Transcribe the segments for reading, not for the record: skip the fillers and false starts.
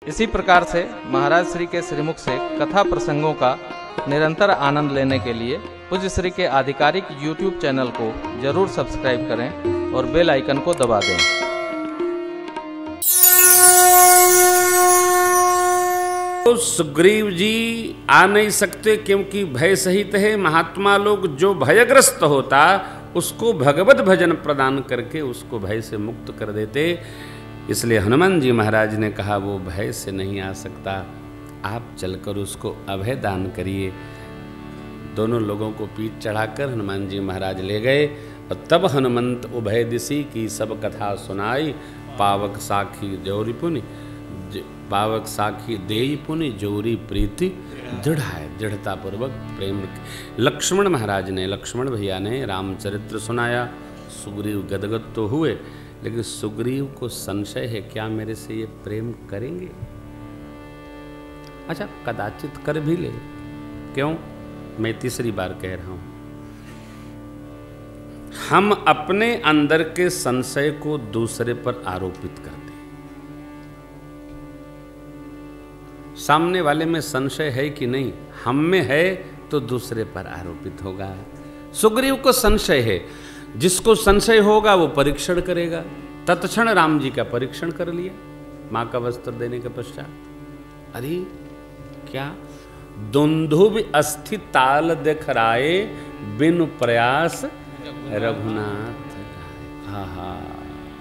इसी प्रकार से महाराज श्री के श्रीमुख से कथा प्रसंगों का निरंतर आनंद लेने के लिए पूज्य श्री के आधिकारिक YouTube चैनल को जरूर सब्सक्राइब करें और बेल आइकन को दबा दें। तो सुग्रीव जी आ नहीं सकते क्योंकि भय सहित है। महात्मा लोग जो भयग्रस्त होता उसको भगवत भजन प्रदान करके उसको भय से मुक्त कर देते। इसलिए हनुमान जी महाराज ने कहा वो भय से नहीं आ सकता, आप चलकर उसको अभय दान करिए। दोनों लोगों को पीठ चढ़ाकर हनुमान जी महाराज ले गए और तब हनुमंत उभय दिशि की सब कथा सुनाई। पावक साखी जोरी पुनि, पावक साखी देई पुनि जोरी प्रीति दृढ़ाए, दृढ़ता पूर्वक प्रेम। लक्ष्मण महाराज ने, लक्ष्मण भैया ने रामचरित्र सुनाया। सुग्रीव गदगद तो हुए, लेकिन सुग्रीव को संशय है क्या मेरे से ये प्रेम करेंगे। अच्छा, कदाचित कर भी ले। क्यों? मैं तीसरी बार कह रहा हूं, हम अपने अंदर के संशय को दूसरे पर आरोपित करते। सामने वाले में संशय है कि नहीं, हम में है तो दूसरे पर आरोपित होगा। सुग्रीव को संशय है, जिसको संशय होगा वो परीक्षण करेगा। तत्क्षण राम जी का परीक्षण कर लिया मां का वस्त्र देने के पश्चात। अरे क्या दुंदुभ अस्थि ताल दिखराए बिनु प्रयास रघुनाथ। हा,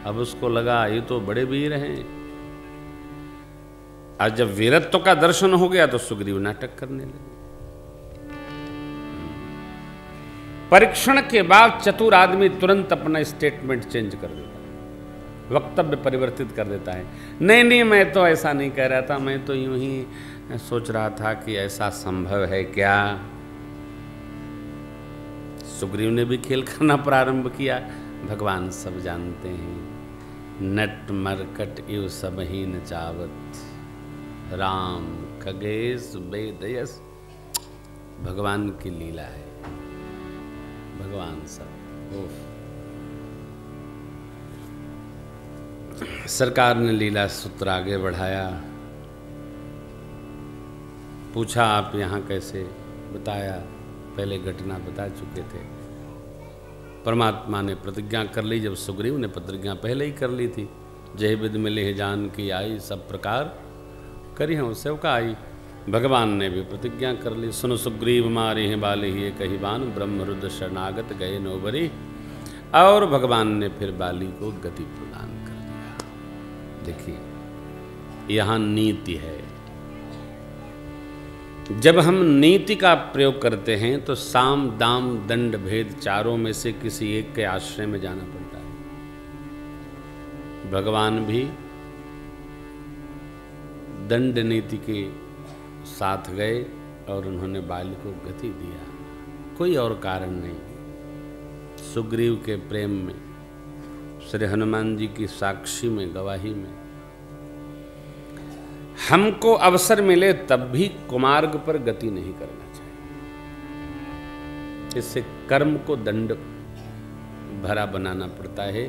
अब उसको लगा ये तो बड़े वीर हैं। आज जब वीरत्व का दर्शन हो गया तो सुग्रीव नाटक करने लगे। परीक्षण के बाद चतुर आदमी तुरंत अपना स्टेटमेंट चेंज कर देता है, वक्तव्य परिवर्तित कर देता है। नहीं, मैं तो ऐसा नहीं कह रहा था, मैं तो यूं ही सोच रहा था कि ऐसा संभव है क्या। सुग्रीव ने भी खेल करना प्रारंभ किया। भगवान सब जानते हैं, नट मरकट इव सबहीन चावत, राम खगेश वेदयस। भगवान की लीला है, भगवान सब। सरकार ने लीला सूत्र आगे बढ़ाया। पूछा आप यहाँ कैसे, बताया, पहले घटना बता चुके थे। परमात्मा ने प्रतिज्ञा कर ली। जब सुग्रीव ने प्रतिज्ञा पहले ही कर ली थी, जय विद मिले जान की आई, सब प्रकार करी हूँ सेवका आई। भगवान ने भी प्रतिज्ञा कर ली। सुन सुग्रीव मारे हैं बाली ही कही बान, ब्रह्मरुद्र शरणागत गए नोबरी। और भगवान ने फिर बाली को गति प्रदान कर दिया। देखिए यहाँ नीति है। जब हम नीति का प्रयोग करते हैं तो साम दाम दंड भेद चारों में से किसी एक के आश्रय में जाना पड़ता है। भगवान भी दंड नीति के साथ गए और उन्होंने बाली को गति दिया, कोई और कारण नहीं। सुग्रीव के प्रेम में, श्री हनुमान जी की साक्षी में, गवाही में। हमको अवसर मिले तब भी कुमार्ग पर गति नहीं करना चाहिए। इससे कर्म को दंड भरा बनाना पड़ता है,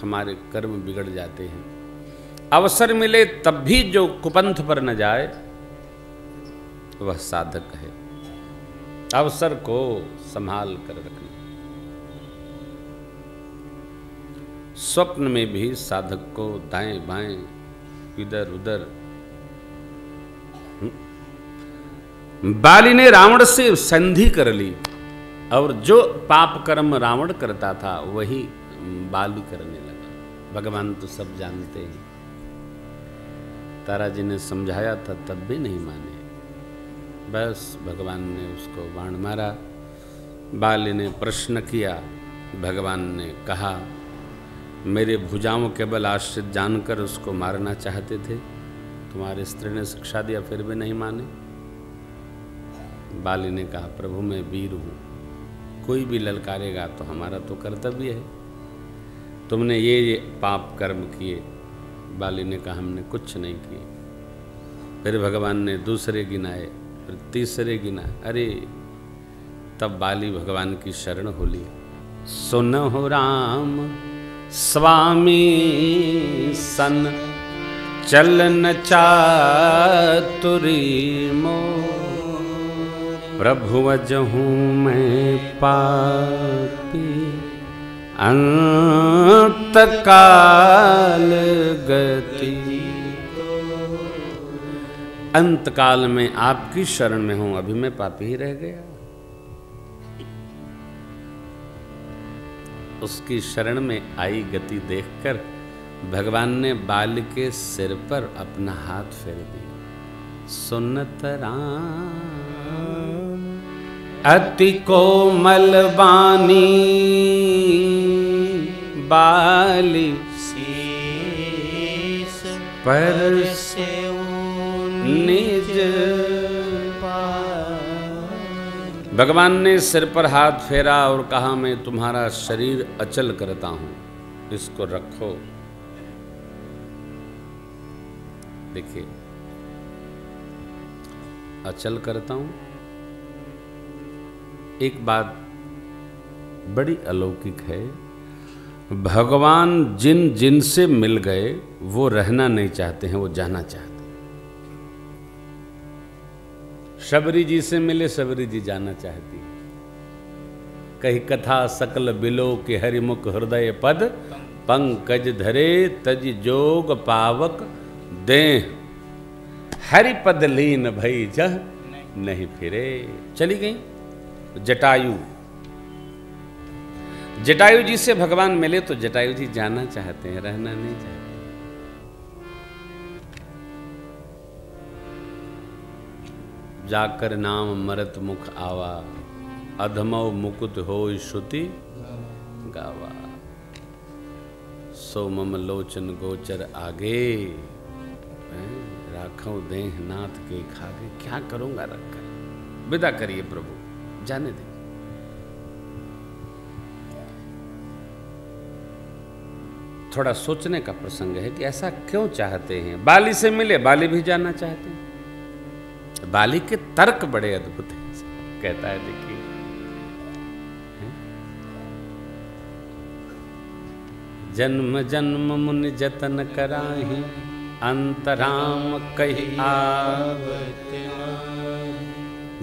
हमारे कर्म बिगड़ जाते हैं। अवसर मिले तब भी जो कुपंथ पर न जाए वह साधक है। अवसर को संभाल कर रखना। स्वप्न में भी साधक को दाएं बाएं इधर उधर। बाली ने रावण से संधि कर ली और जो पाप कर्म रावण करता था वही बाली करने लगा। भगवान तो सब जानते हैं। तारा जी ने समझाया था तब भी नहीं माने। बस भगवान ने उसको बाण मारा। बाली ने प्रश्न किया। भगवान ने कहा मेरे भुजाओं के बल आश्रित जानकर उसको मारना चाहते थे, तुम्हारे स्त्री ने शिक्षा दिया फिर भी नहीं माने। बाली ने कहा प्रभु मैं वीर हूँ, कोई भी ललकारेगा तो हमारा तो कर्तव्य है। तुमने ये पाप कर्म किए। बाली ने कहा हमने कुछ नहीं किए। फिर भगवान ने दूसरे गिनाए, फिर तीसरे गिनाए। अरे तब बाली भगवान की शरण हो ली। सुनहु राम स्वामी सन चलन चातुरी मोर, प्रभु अजहूँ मैं पापी, अंत काल गति। अंत काल में आपकी शरण में हूं, अभी मैं पापी ही रह गया। उसकी शरण में आई गति देखकर भगवान ने बाल के सिर पर अपना हाथ फेर दिया। सुनत राम अति कोमल बानी, बाली शीस पर से निज। भगवान ने सिर पर हाथ फेरा और कहा, मैं तुम्हारा शरीर अचल करता हूं, इसको रखो। देखिए, अचल करता हूं। एक बात बड़ी अलौकिक है, भगवान जिन जिन से मिल गए वो रहना नहीं चाहते हैं, वो जाना चाहते हैं। शबरी जी से मिले, शबरी जी जाना चाहती। कही कथा सकल बिलो के हरिमुख हृदय पद, पंकज धरे तज जोग पावक देह, हरिपद लीन भई जह नहीं फिरे। चली गई। जटायु, जटायु जी से भगवान मिले तो जटायु जी जाना चाहते हैं, रहना नहीं चाहते। जाकर नाम मरत मुख आवा, अधमव मुकुट होय श्रुति गावा। सो मम लोचन गोचर आगे, राखो देह नाथ के खागे। क्या करूंगा रखकर, विदा करिए प्रभु, जाने दे। थोड़ा सोचने का प्रसंग है कि ऐसा क्यों चाहते हैं। बाली से मिले, बाली भी जाना चाहते हैं। बाली के तर्क बड़े अद्भुत हैं। कहता है, देखिए, जन्म जन्म मुनि जतन कराही, अंतराम कही आवत।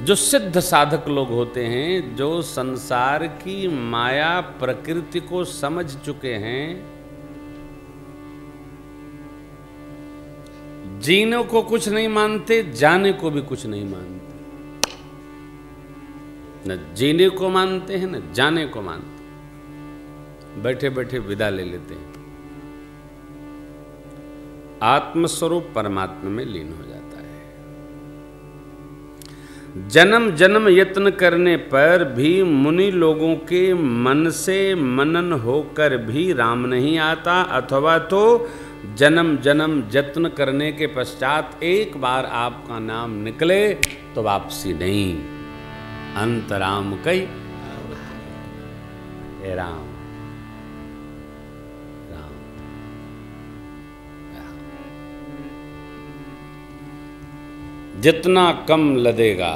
जो सिद्ध साधक लोग होते हैं, जो संसार की माया प्रकृति को समझ चुके हैं, जीने को कुछ नहीं मानते, जाने को भी कुछ नहीं मानते। न जीने को मानते हैं, न जाने को मानते। बैठे बैठे विदा ले लेते हैं। आत्मस्वरूप परमात्मा में लीन हो जाता है। जन्म जन्म यत्न करने पर भी मुनि लोगों के मन से मनन होकर भी राम नहीं आता, अथवा तो जन्म जन्म यत्न करने के पश्चात एक बार आपका नाम निकले तो वापसी नहीं। अंतराम कई हे राम, राम, राम। जितना कम लदेगा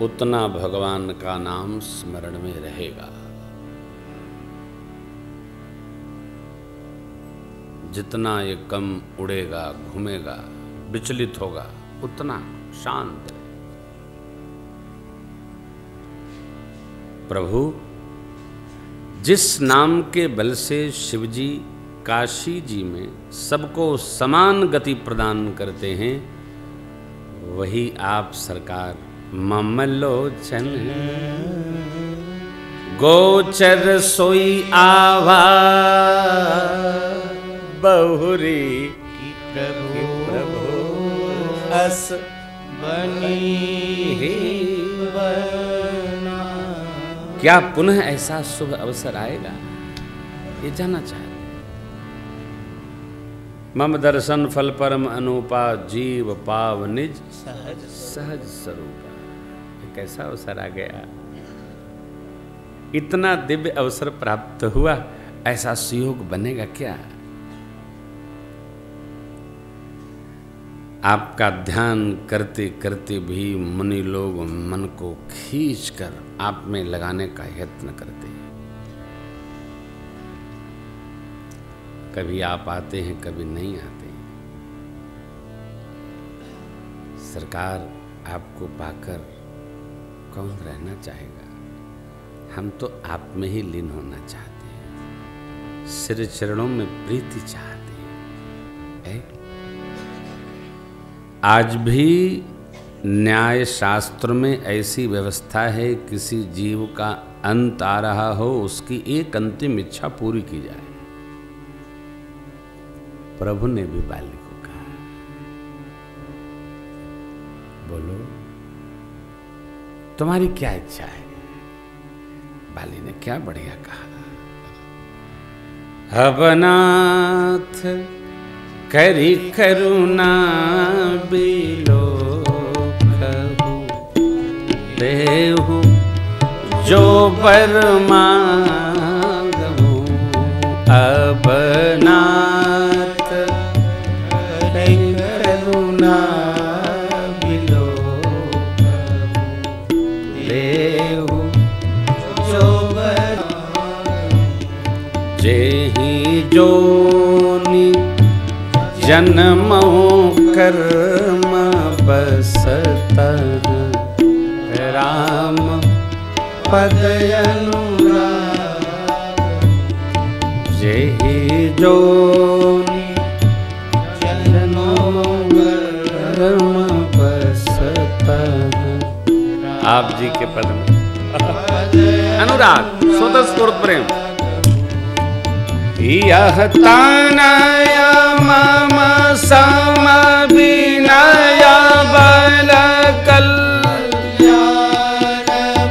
उतना भगवान का नाम स्मरण में रहेगा। जितना ये कम उड़ेगा, घूमेगा, विचलित होगा, उतना शांत है। प्रभु जिस नाम के बल से शिवजी काशी जी में सबको समान गति प्रदान करते हैं, वही आप सरकार ममलोचन गोचर सोई आवा बहुरी की प्रभु अस बनी ही बना। क्या पुनः ऐसा शुभ अवसर आएगा, ये जानना चाहते। मम दर्शन फल परम अनुपा, जीव पाव निज सहज सहज स्वरूपा। एक ऐसा अवसर आ गया, इतना दिव्य अवसर प्राप्त हुआ, ऐसा सुयोग बनेगा क्या? आपका ध्यान करते करते भी मुनि लोग मन को खींचकर आप में लगाने का यत्न करते हैं। कभी आप आते हैं, कभी नहीं आते हैं। सरकार आपको पाकर कौन रहना चाहेगा? हम तो आप में ही लीन होना चाहते हैं, सिर चरणों में प्रीति चाहते हैं। आज भी न्याय शास्त्र में ऐसी व्यवस्था है, किसी जीव का अंत आ रहा हो, उसकी एक अंतिम इच्छा पूरी की जाए। प्रभु ने भी बाली को कहा, बोलो तुम्हारी क्या इच्छा है? बाली ने क्या बढ़िया कहा, अब नाथ करी करुणा बिलो देहु जो बर मांगू, अब नाथ करी करुणा बिलो देहु जो बर जेहि जोनि जन्मो कर्म बसत राम पद अनुराग, जेहि जोनि जन्मो कर्म बसत। आप जी के पद में अनुराग, स्वतः स्फूर्त प्रेम। यह तानय मम सम विनय बल कल्याण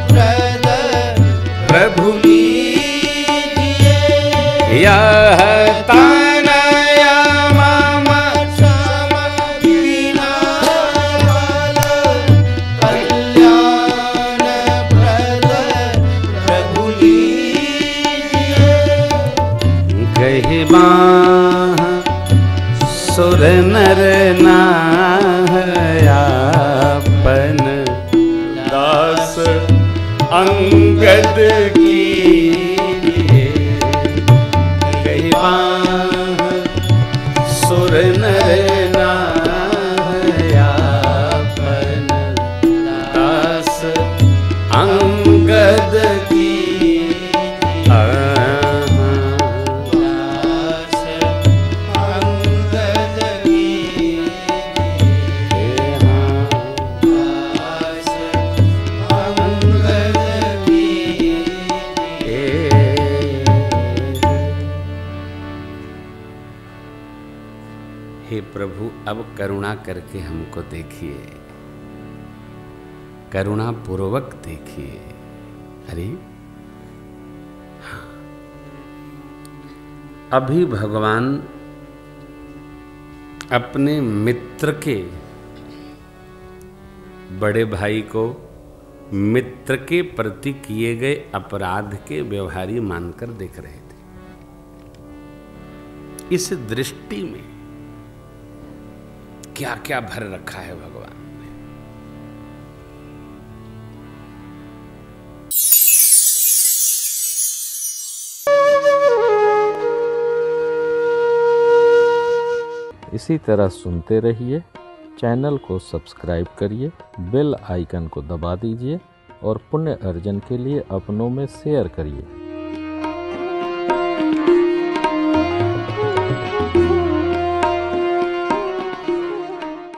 प्रद प्रभु लीजिए। यह तानय मम सम विनय बल कल्याण प्रद प्रभु लीजिए। गहि बाह सुर नर नाहयापन, दास अंगद कीजिए। गहि बाह सुर नर नाहयापन, दास अंगद हे प्रभु, अब करुणा करके हमको देखिए, करुणा पूर्वक देखिए। अरे हाँ, अभी भगवान अपने मित्र के, बड़े भाई को मित्र के प्रति किए गए अपराध के व्यवहारी मानकर देख रहे थे। इस दृष्टि में क्या क्या भर रखा है भगवान ने। इसी तरह सुनते रहिए, चैनल को सब्सक्राइब करिए, बेल आइकन को दबा दीजिए और पुण्य अर्जन के लिए अपनों में शेयर करिए।